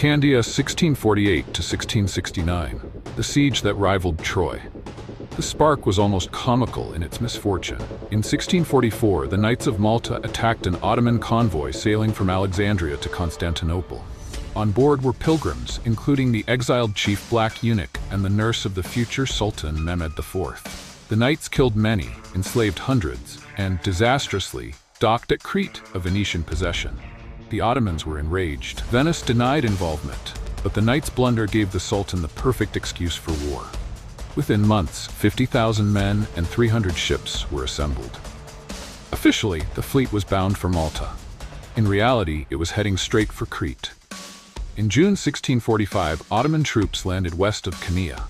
Candia 1648 to 1669, the siege that rivaled Troy. The spark was almost comical in its misfortune. In 1644, the Knights of Malta attacked an Ottoman convoy sailing from Alexandria to Constantinople. On board were pilgrims, including the exiled chief Black Eunuch and the nurse of the future Sultan Mehmed IV. The knights killed many, enslaved hundreds, and, disastrously, docked at Crete, a Venetian possession. The Ottomans were enraged. Venice denied involvement, but the knights' blunder gave the Sultan the perfect excuse for war. Within months, 50,000 men and 300 ships were assembled. Officially, the fleet was bound for Malta. In reality, it was heading straight for Crete. In June 1645, Ottoman troops landed west of Candia.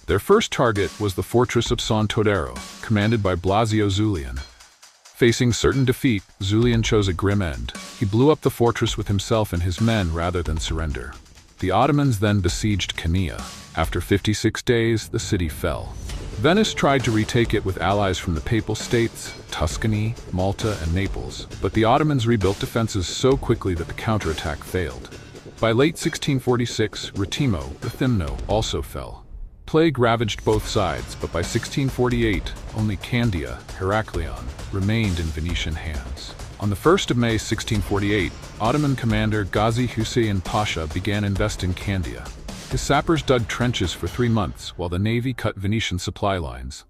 Their first target was the fortress of San Todero, commanded by Blasio Zulian. Facing certain defeat, Zulian chose a grim end. He blew up the fortress with himself and his men rather than surrender. The Ottomans then besieged Candia. After 56 days, the city fell. Venice tried to retake it with allies from the Papal States, Tuscany, Malta, and Naples, but the Ottomans rebuilt defenses so quickly that the counterattack failed. By late 1646, Retimo, the Thymno, also fell. Plague ravaged both sides, but by 1648, only Candia, Heraklion, remained in Venetian hands. On the 1st of May 1648, Ottoman commander Gazi Hussein Pasha began investing Candia. His sappers dug trenches for 3 months while the navy cut Venetian supply lines.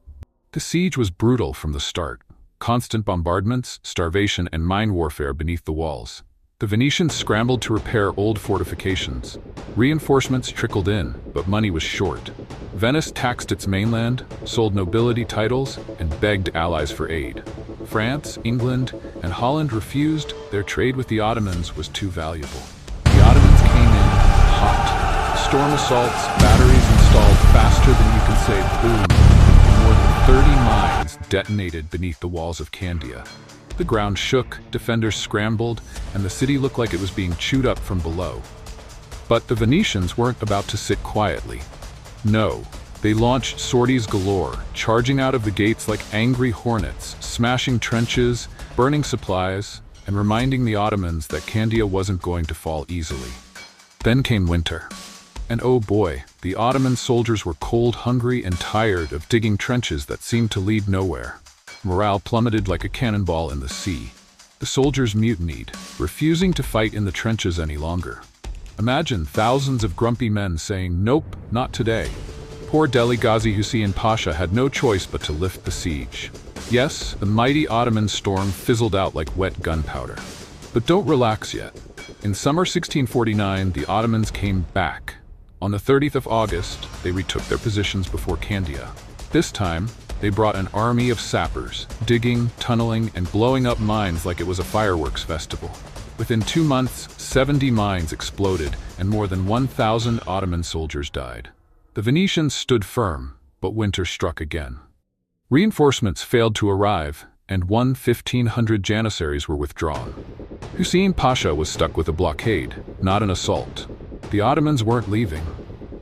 The siege was brutal from the start. Constant bombardments, starvation, and mine warfare beneath the walls. The Venetians scrambled to repair old fortifications. Reinforcements trickled in, but money was short. Venice taxed its mainland, sold nobility titles, and begged allies for aid. France, England, and Holland refused. Their trade with the Ottomans was too valuable. The Ottomans came in hot. Storm assaults, batteries installed faster than you can say boom. More than 30 mines detonated beneath the walls of Candia. The ground shook, defenders scrambled, and the city looked like it was being chewed up from below. But the Venetians weren't about to sit quietly. No, they launched sorties galore, charging out of the gates like angry hornets, smashing trenches, burning supplies, and reminding the Ottomans that Candia wasn't going to fall easily. Then came winter. And oh boy, the Ottoman soldiers were cold, hungry, and tired of digging trenches that seemed to lead nowhere. Morale plummeted like a cannonball in the sea. The soldiers mutinied, refusing to fight in the trenches any longer. Imagine thousands of grumpy men saying, "Nope, not today." Poor Deli Ghazi Hussein Pasha had no choice but to lift the siege. Yes, the mighty Ottoman storm fizzled out like wet gunpowder. But don't relax yet. In summer 1649, the Ottomans came back. On the 30th of August, they retook their positions before Candia. This time, they brought an army of sappers, digging, tunneling, and blowing up mines like it was a fireworks festival. Within 2 months, 70 mines exploded, and more than 1,000 Ottoman soldiers died. The Venetians stood firm, but winter struck again. Reinforcements failed to arrive, and 1,500 janissaries were withdrawn. Hussein Pasha was stuck with a blockade, not an assault. The Ottomans weren't leaving.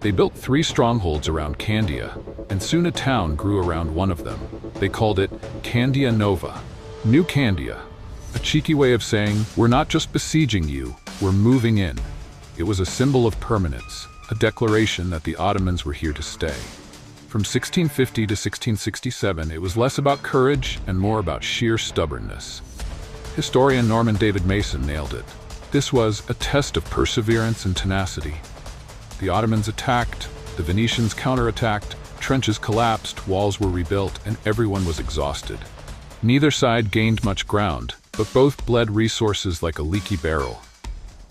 They built 3 strongholds around Candia, and soon a town grew around one of them. They called it Candia Nova, New Candia, a cheeky way of saying, "We're not just besieging you, we're moving in." It was a symbol of permanence, a declaration that the Ottomans were here to stay. From 1650 to 1667, it was less about courage and more about sheer stubbornness. Historian Norman David Mason nailed it. This was a test of perseverance and tenacity. The Ottomans attacked, the Venetians counterattacked, trenches collapsed, walls were rebuilt, and everyone was exhausted. Neither side gained much ground, but both bled resources like a leaky barrel.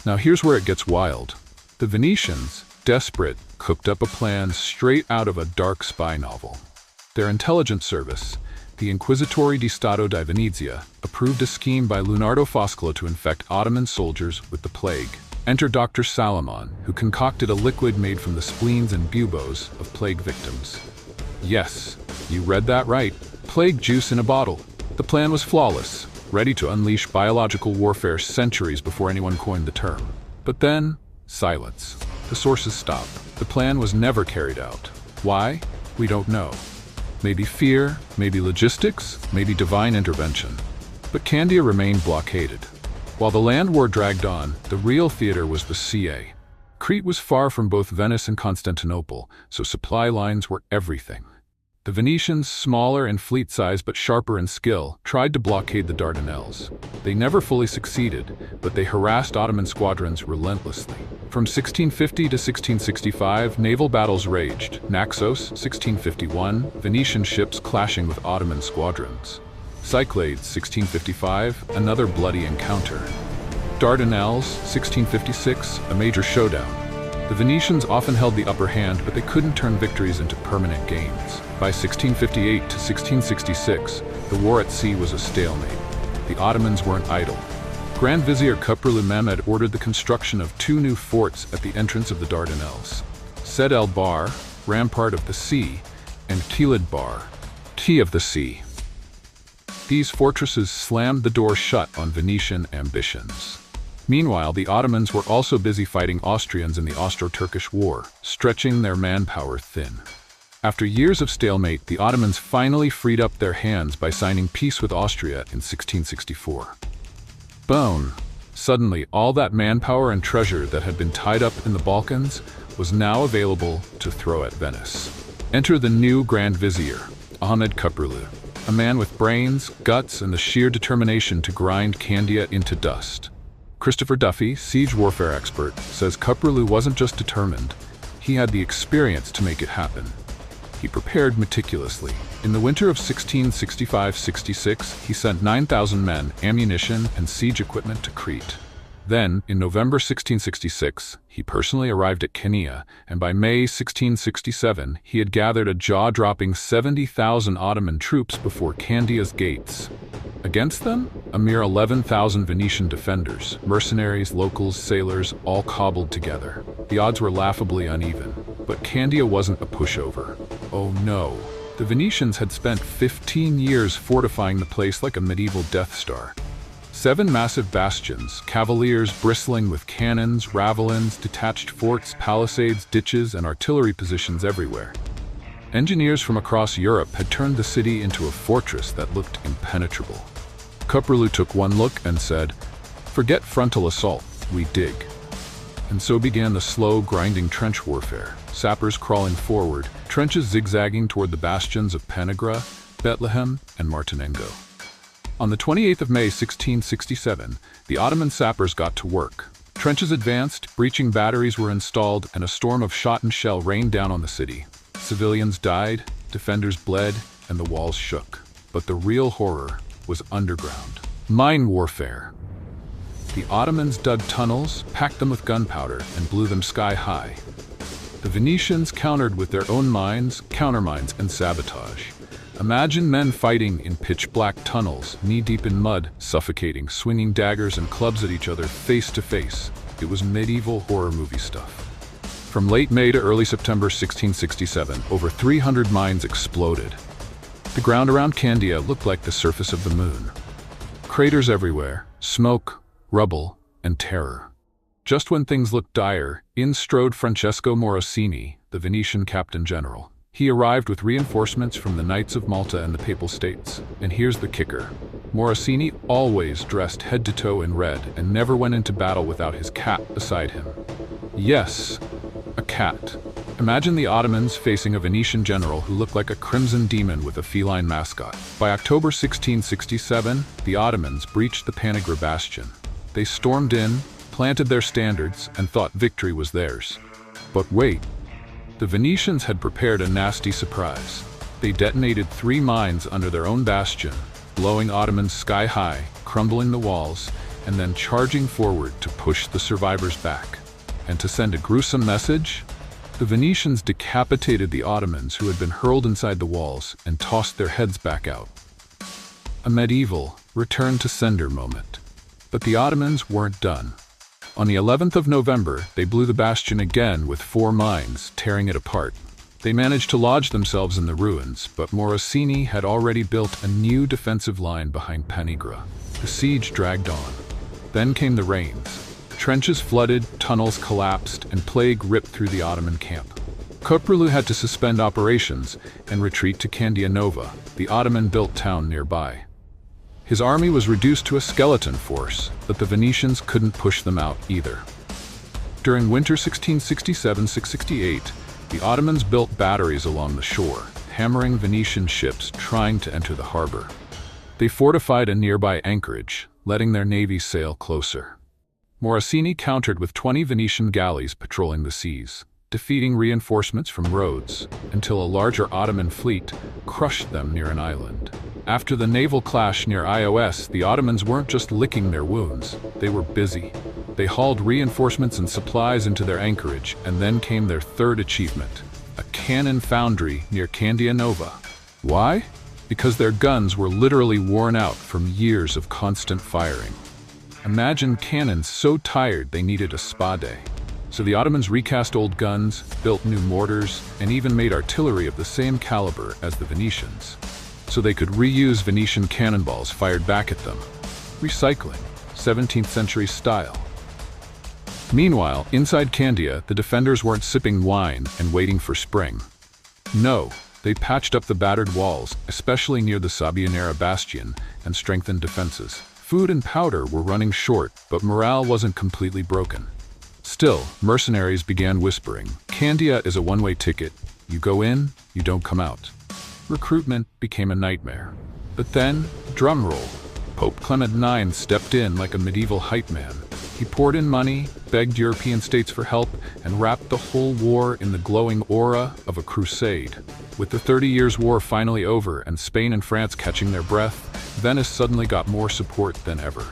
Now here's where it gets wild. The Venetians, desperate, cooked up a plan straight out of a dark spy novel. Their intelligence service, the Inquisitory di Stato di Venezia, approved a scheme by Leonardo Foscolo to infect Ottoman soldiers with the plague. Enter Dr. Salamon, who concocted a liquid made from the spleens and buboes of plague victims. Yes, you read that right. Plague juice in a bottle. The plan was flawless, ready to unleash biological warfare centuries before anyone coined the term. But then, silence. The sources stop. The plan was never carried out. Why? We don't know. Maybe fear, maybe logistics, maybe divine intervention. But Candia remained blockaded. While the land war dragged on, the real theater was the CA. Crete was far from both Venice and Constantinople, so supply lines were everything. The Venetians, smaller in fleet size but sharper in skill, tried to blockade the Dardanelles. They never fully succeeded, but they harassed Ottoman squadrons relentlessly. From 1650 to 1665, naval battles raged. Naxos, 1651, Venetian ships clashing with Ottoman squadrons. Cyclades, 1655, another bloody encounter. Dardanelles, 1656, a major showdown. The Venetians often held the upper hand, but they couldn't turn victories into permanent gains. By 1658 to 1666, the war at sea was a stalemate. The Ottomans weren't idle. Grand Vizier Köprülü Mehmed ordered the construction of 2 new forts at the entrance of the Dardanelles: Sed el Bar, Rampart of the Sea, and Kilid Bar, Key of the Sea. These fortresses slammed the door shut on Venetian ambitions. Meanwhile, the Ottomans were also busy fighting Austrians in the Austro-Turkish War, stretching their manpower thin. After years of stalemate, the Ottomans finally freed up their hands by signing peace with Austria in 1664. Boom! Suddenly, all that manpower and treasure that had been tied up in the Balkans was now available to throw at Venice. Enter the new Grand Vizier, Ahmed Köprülü, a man with brains, guts, and the sheer determination to grind Candia into dust. Christopher Duffy, siege warfare expert, says Köprülü wasn't just determined, he had the experience to make it happen. He prepared meticulously. In the winter of 1665-66, he sent 9,000 men, ammunition, and siege equipment to Crete. Then, in November 1666, he personally arrived at Candia, and by May 1667, he had gathered a jaw-dropping 70,000 Ottoman troops before Candia's gates. Against them, a mere 11,000 Venetian defenders, mercenaries, locals, sailors, all cobbled together. The odds were laughably uneven, but Candia wasn't a pushover. Oh no. The Venetians had spent 15 years fortifying the place like a medieval Death Star. 7 massive bastions, cavaliers bristling with cannons, ravelins, detached forts, palisades, ditches, and artillery positions everywhere. Engineers from across Europe had turned the city into a fortress that looked impenetrable. Köprülü took one look and said, "Forget frontal assault, we dig." And so began the slow, grinding trench warfare, sappers crawling forward, trenches zigzagging toward the bastions of Panagra, Bethlehem, and Martinengo. On the 28th of May 1667, the Ottoman sappers got to work. Trenches advanced, breaching batteries were installed, and a storm of shot and shell rained down on the city. Civilians died, defenders bled, and the walls shook. But the real horror was underground. Mine warfare. The Ottomans dug tunnels, packed them with gunpowder, and blew them sky high. The Venetians countered with their own mines, countermines, and sabotage. Imagine men fighting in pitch-black tunnels, knee-deep in mud, suffocating, swinging daggers and clubs at each other face to face. It was medieval horror movie stuff. From late May to early September 1667, over 300 mines exploded. The ground around Candia looked like the surface of the moon. Craters everywhere, smoke, rubble, and terror. Just when things looked dire, in strode Francesco Morosini, the Venetian captain general. He arrived with reinforcements from the Knights of Malta and the Papal States. And here's the kicker. Morosini always dressed head to toe in red and never went into battle without his cat beside him. Yes, a cat. Imagine the Ottomans facing a Venetian general who looked like a crimson demon with a feline mascot. By October 1667, the Ottomans breached the Panagra bastion. They stormed in, planted their standards, and thought victory was theirs. But wait. The Venetians had prepared a nasty surprise. They detonated 3 mines under their own bastion, blowing Ottomans sky high, crumbling the walls, and then charging forward to push the survivors back. And to send a gruesome message, the Venetians decapitated the Ottomans who had been hurled inside the walls and tossed their heads back out. A medieval return-to-sender moment. But the Ottomans weren't done. On the 11th of November, they blew the bastion again with 4 mines, tearing it apart. They managed to lodge themselves in the ruins, but Morosini had already built a new defensive line behind Panagra. The siege dragged on. Then came the rains. Trenches flooded, tunnels collapsed, and plague ripped through the Ottoman camp. Köprülü had to suspend operations and retreat to Candia Nova, the Ottoman-built town nearby. His army was reduced to a skeleton force, but the Venetians couldn't push them out either. During winter 1667–668, the Ottomans built batteries along the shore, hammering Venetian ships trying to enter the harbor. They fortified a nearby anchorage, letting their navy sail closer. Morosini countered with 20 Venetian galleys patrolling the seas, defeating reinforcements from Rhodes, until a larger Ottoman fleet crushed them near an island. After the naval clash near Ios, the Ottomans weren't just licking their wounds, they were busy. They hauled reinforcements and supplies into their anchorage, and then came their third achievement, a cannon foundry near Candia Nova. Why? Because their guns were literally worn out from years of constant firing. Imagine cannons so tired they needed a spa day. So the Ottomans recast old guns, built new mortars, and even made artillery of the same caliber as the Venetians, so they could reuse Venetian cannonballs fired back at them. Recycling, 17th century style. Meanwhile, inside Candia, the defenders weren't sipping wine and waiting for spring. No, they patched up the battered walls, especially near the Sabbionara bastion, and strengthened defenses. Food and powder were running short, but morale wasn't completely broken. Still, mercenaries began whispering, "Candia is a one-way ticket. You go in, you don't come out." Recruitment became a nightmare. But then, drumroll, Pope Clement IX stepped in like a medieval hype man. He poured in money, begged European states for help, and wrapped the whole war in the glowing aura of a crusade. With the 30 Years' War finally over and Spain and France catching their breath, Venice suddenly got more support than ever.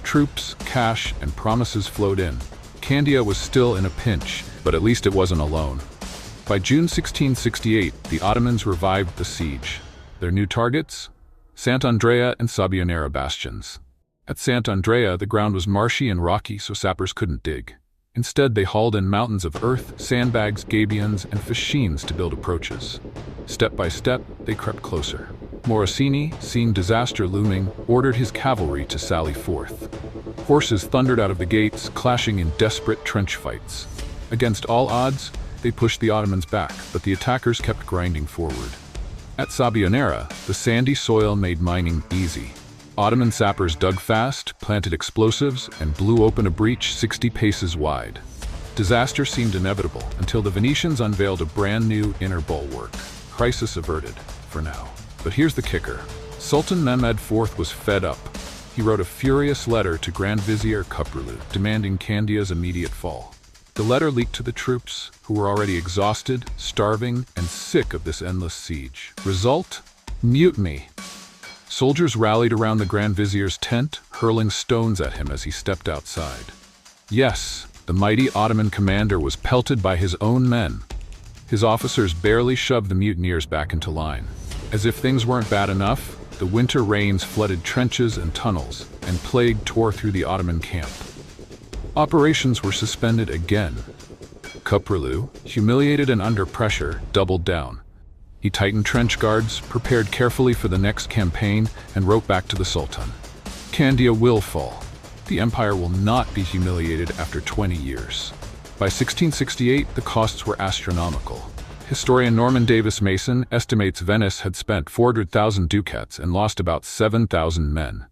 Troops, cash, and promises flowed in. Candia was still in a pinch, but at least it wasn't alone. By June 1668, the Ottomans revived the siege. Their new targets? Sant'Andrea and Sabbionara bastions. At Sant'Andrea, the ground was marshy and rocky, so sappers couldn't dig. Instead, they hauled in mountains of earth, sandbags, gabions, and fascines to build approaches. Step by step, they crept closer. Morosini, seeing disaster looming, ordered his cavalry to sally forth. Horses thundered out of the gates, clashing in desperate trench fights. Against all odds, they pushed the Ottomans back, but the attackers kept grinding forward. At Sabbionara, the sandy soil made mining easy. Ottoman sappers dug fast, planted explosives, and blew open a breach 60 paces wide. Disaster seemed inevitable until the Venetians unveiled a brand new inner bulwark. Crisis averted, for now. But here's the kicker. Sultan Mehmed IV was fed up. He wrote a furious letter to Grand Vizier Köprülü, demanding Candia's immediate fall. The letter leaked to the troops, who were already exhausted, starving, and sick of this endless siege. Result? Mutiny. Soldiers rallied around the Grand Vizier's tent, hurling stones at him as he stepped outside. Yes, the mighty Ottoman commander was pelted by his own men. His officers barely shoved the mutineers back into line. As if things weren't bad enough, the winter rains flooded trenches and tunnels, and plague tore through the Ottoman camp. Operations were suspended again. Köprülü, humiliated and under pressure, doubled down. He tightened trench guards, prepared carefully for the next campaign, and wrote back to the Sultan. Candia will fall. The empire will not be humiliated after 20 years. By 1668, the costs were astronomical. Historian Norman Davis Mason estimates Venice had spent 400,000 ducats and lost about 7,000 men.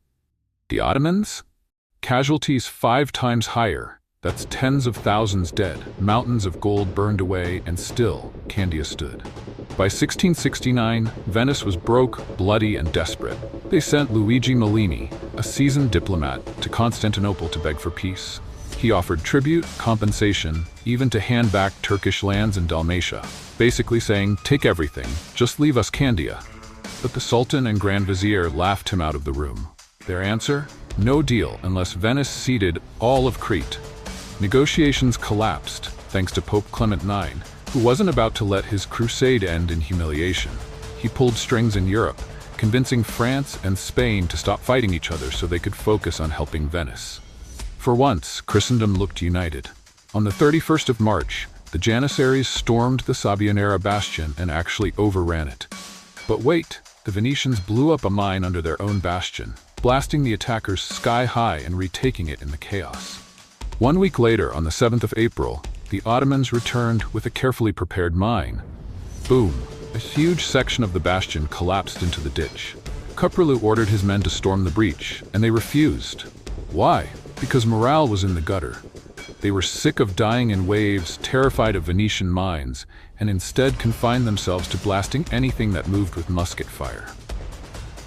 The Ottomans? Casualties 5 times higher. That's tens of thousands dead, mountains of gold burned away, and still, Candia stood. By 1669, Venice was broke, bloody, and desperate. They sent Luigi Mellini, a seasoned diplomat, to Constantinople to beg for peace. He offered tribute, compensation, even to hand back Turkish lands in Dalmatia, basically saying, "Take everything, just leave us Candia." But the Sultan and Grand Vizier laughed him out of the room. Their answer? No deal unless Venice ceded all of Crete. Negotiations collapsed, thanks to Pope Clement IX, who wasn't about to let his crusade end in humiliation. He pulled strings in Europe, convincing France and Spain to stop fighting each other so they could focus on helping Venice. For once, Christendom looked united. On the 31st of March, the Janissaries stormed the Sabbionara bastion and actually overran it. But wait, the Venetians blew up a mine under their own bastion, blasting the attackers sky high and retaking it in the chaos. 1 week later, on the 7th of April, the Ottomans returned with a carefully prepared mine. Boom! A huge section of the bastion collapsed into the ditch. Köprülü ordered his men to storm the breach, and they refused. Why? Because morale was in the gutter. They were sick of dying in waves, terrified of Venetian mines, and instead confined themselves to blasting anything that moved with musket fire.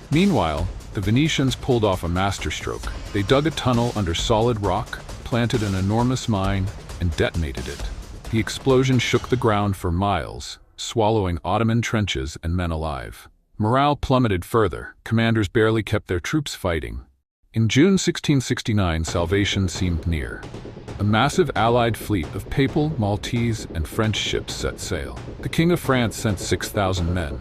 Meanwhile, the Venetians pulled off a masterstroke. They dug a tunnel under solid rock, planted an enormous mine, and detonated it. The explosion shook the ground for miles, swallowing Ottoman trenches and men alive. Morale plummeted further. Commanders barely kept their troops fighting. In June 1669, salvation seemed near. A massive allied fleet of Papal, Maltese, and French ships set sail. The King of France sent 6,000 men.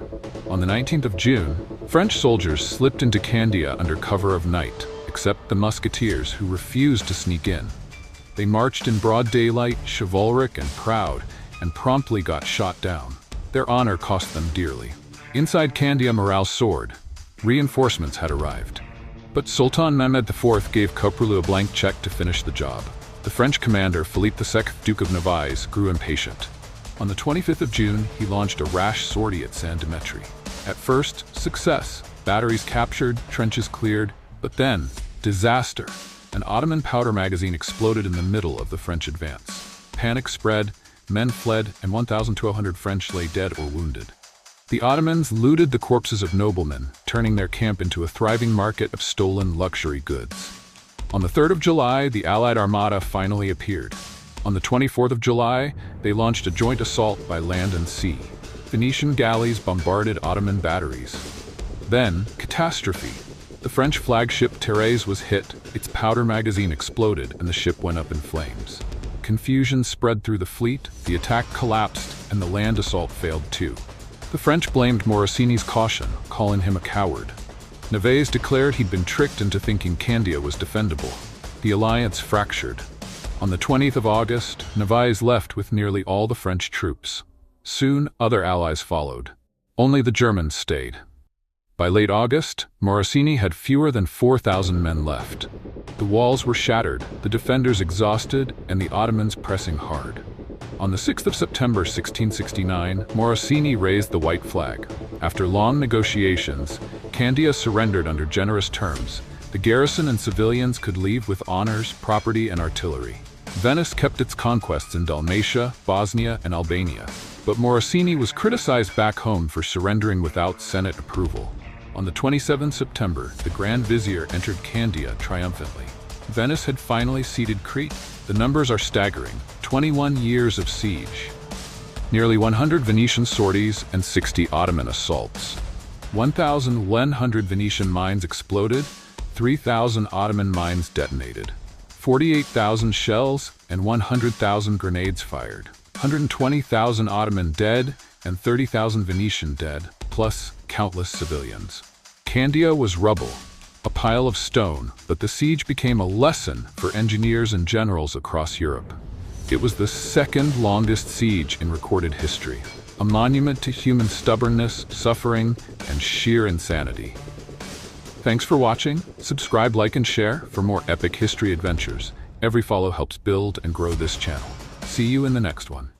On the 19th of June, French soldiers slipped into Candia under cover of night, except the musketeers, who refused to sneak in. They marched in broad daylight, chivalric and proud, and promptly got shot down. Their honor cost them dearly. Inside Candia, morale soared. Reinforcements had arrived. But Sultan Mehmed IV gave Coprolu a blank check to finish the job. The French commander, Philippe II, Duke of Nevers, grew impatient. On the 25th of June, he launched a rash sortie at Saint-Demetri. At first, success. Batteries captured, trenches cleared, but then, disaster. An Ottoman powder magazine exploded in the middle of the French advance. Panic spread, men fled, and 1,200 French lay dead or wounded. The Ottomans looted the corpses of noblemen, turning their camp into a thriving market of stolen luxury goods. On the 3rd of July, the Allied Armada finally appeared. On the 24th of July, they launched a joint assault by land and sea. Venetian galleys bombarded Ottoman batteries. Then, catastrophe. The French flagship Thérèse was hit, its powder magazine exploded, and the ship went up in flames. Confusion spread through the fleet, the attack collapsed, and the land assault failed too. The French blamed Morosini's caution, calling him a coward. Nevers declared he'd been tricked into thinking Candia was defendable. The alliance fractured. On the 20th of August, Nevers left with nearly all the French troops. Soon, other allies followed. Only the Germans stayed. By late August, Morosini had fewer than 4,000 men left. The walls were shattered, the defenders exhausted, and the Ottomans pressing hard. On the 6th of September 1669, Morosini raised the white flag. After long negotiations, Candia surrendered under generous terms. The garrison and civilians could leave with honors, property, and artillery. Venice kept its conquests in Dalmatia, Bosnia, and Albania. But Morosini was criticized back home for surrendering without Senate approval. On the 27th September, the Grand Vizier entered Candia triumphantly. Venice had finally ceded Crete. The numbers are staggering: 21 years of siege, nearly 100 Venetian sorties, and 60 Ottoman assaults. 1,100 Venetian mines exploded, 3,000 Ottoman mines detonated, 48,000 shells and 100,000 grenades fired, 120,000 Ottoman dead and 30,000 Venetian dead, plus countless civilians. Candia was rubble, a pile of stone, but the siege became a lesson for engineers and generals across Europe. It was the second longest siege in recorded history, a monument to human stubbornness, suffering, and sheer insanity. Thanks for watching. Subscribe, like, and share for more epic history adventures. Every follow helps build and grow this channel. See you in the next one.